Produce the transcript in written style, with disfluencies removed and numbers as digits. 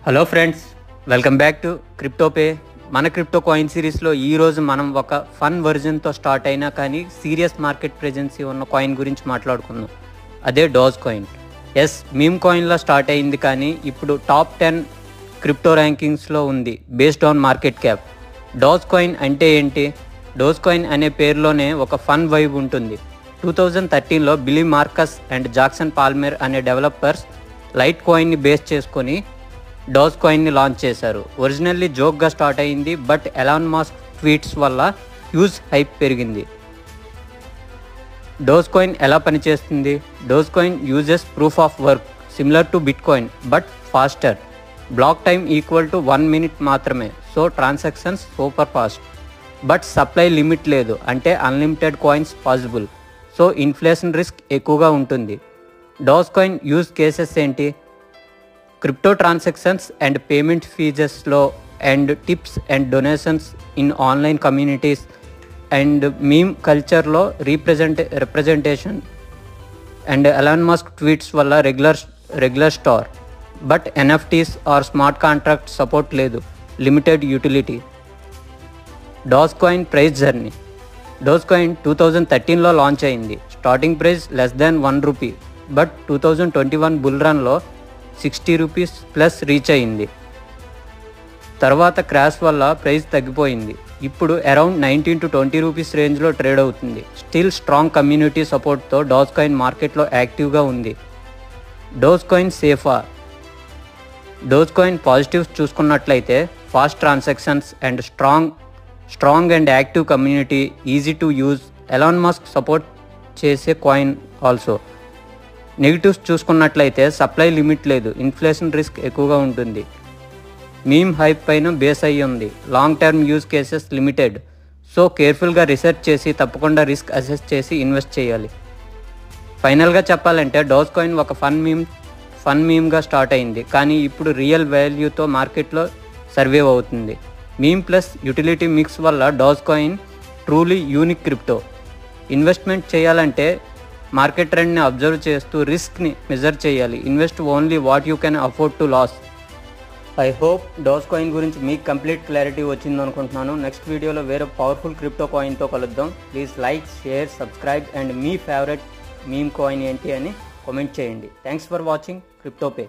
Hello friends, welcome back to CryptoPay. మన crypto coin సిరీస్లో ఈరోజు మనం ఒక ఫన్ వర్జన్తో స్టార్ట్ అయినా కానీ సీరియస్ మార్కెట్ ప్రెజెన్సీ ఉన్న కాయిన్ గురించి మాట్లాడుకుందాం. అదే డోజ్ కాయిన్. మీమ్ కాయిన్లో స్టార్ట్ అయింది కానీ ఇప్పుడు టాప్ 10 క్రిప్టో ర్యాంకింగ్స్లో ఉంది based on market cap. Doge coin అంటే ఏంటి? డోజ్ కాయిన్ అనే పేరులోనే ఒక ఫన్ వైబ్ ఉంటుంది. 2013లో Billy Markus and Jackson Palmer అనే డెవలపర్స్ లైట్ కాయిన్ని బేస్ చేసుకొని డోజ్ కాయిన్ని లాంచ్ చేశారు. ఒరిజినల్లీ జోక్గా స్టార్ట్ అయింది, బట్ ఎలాన్ మస్క్ ట్వీట్స్ వల్ల హ్యూజ్ హైప్ పెరిగింది. డోజ్ కాయిన్ ఎలా పనిచేస్తుంది? Doge coin uses proof of work similar to bitcoin but faster. Block time equal to 1 minute మాత్రమే, so transactions super fast. But supply limit లేదు, అంటే unlimited coins possible, so inflation risk ఎక్కువగా ఉంటుంది. Doge coin use cases ఏంటి? Crypto transactions and payment ఫీజెస్లో and tips and donations in online communities and meme కల్చర్లో representation and Elon Musk tweets వల్ల regular star. But NFTs or smart contract support లేదు, limited utility. Doge coin price journey. Doge coin 2013లో launch అయింది. Starting price <1 but 2021 bull రన్లో ₹60 plus reach అయింది. తర్వాత crash వల్ల price తగ్గిపోయింది. ఇప్పుడు అరౌండ్ ₹19 to ₹20 రేంజ్లో ట్రేడ్ అవుతుంది. స్టిల్ స్ట్రాంగ్ కమ్యూనిటీ సపోర్ట్తో డోజ్ కాయిన్ మార్కెట్లో యాక్టివ్గా ఉంది. డోజ్ కాయిన్ సేఫా? డోజ్ కాయిన్ పాజిటివ్స్ చూసుకున్నట్లయితే fast transactions and strong and active community, easy to use, Elon Musk support చేసే కాయిన్ ఆల్సో. నెగిటివ్స్ చూసుకున్నట్లయితే సప్లై లిమిట్ లేదు, ఇన్ఫ్లేషన్ రిస్క్ ఎక్కువగా ఉంటుంది, మీమ్ హైప్ పైన బేస్ అయ్యి ఉంది, long term use cases limited, so కేర్ఫుల్గా రీసెర్చ్ చేసి తప్పకుండా రిస్క్ అసెస్ చేసి ఇన్వెస్ట్ చేయాలి. ఫైనల్గా చెప్పాలంటే డోజ్ కాయిన్ ఒక ఫన్ మీమ్గా స్టార్ట్ అయింది, కానీ ఇప్పుడు రియల్ వాల్యూతో మార్కెట్లో సర్వైవ్ అవుతుంది. మీమ్ ప్లస్ యూటిలిటీ మిక్స్ వల్ల Doge coin truly unique crypto. Investment చేయాలంటే మార్కెట్ ట్రెండ్ని అబ్జర్వ్ చేస్తూ రిస్క్ని మెజర్ చేయాలి. Invest only what you can afford to loss. I hope Doge coin గురించి మీకు కంప్లీట్ క్లారిటీ వచ్చింది అనుకుంటున్నాను. నెక్స్ట్ వీడియోలో వేరే పవర్ఫుల్ క్రిప్టో కాయిన్తో కలుద్దాం. Please like, share, subscribe and మీ ఫేవరెట్ మీమ్ కాయిన్ ఏంటి అని కామెంట్ చేయండి. Thanks for watching క్రిప్టోపే.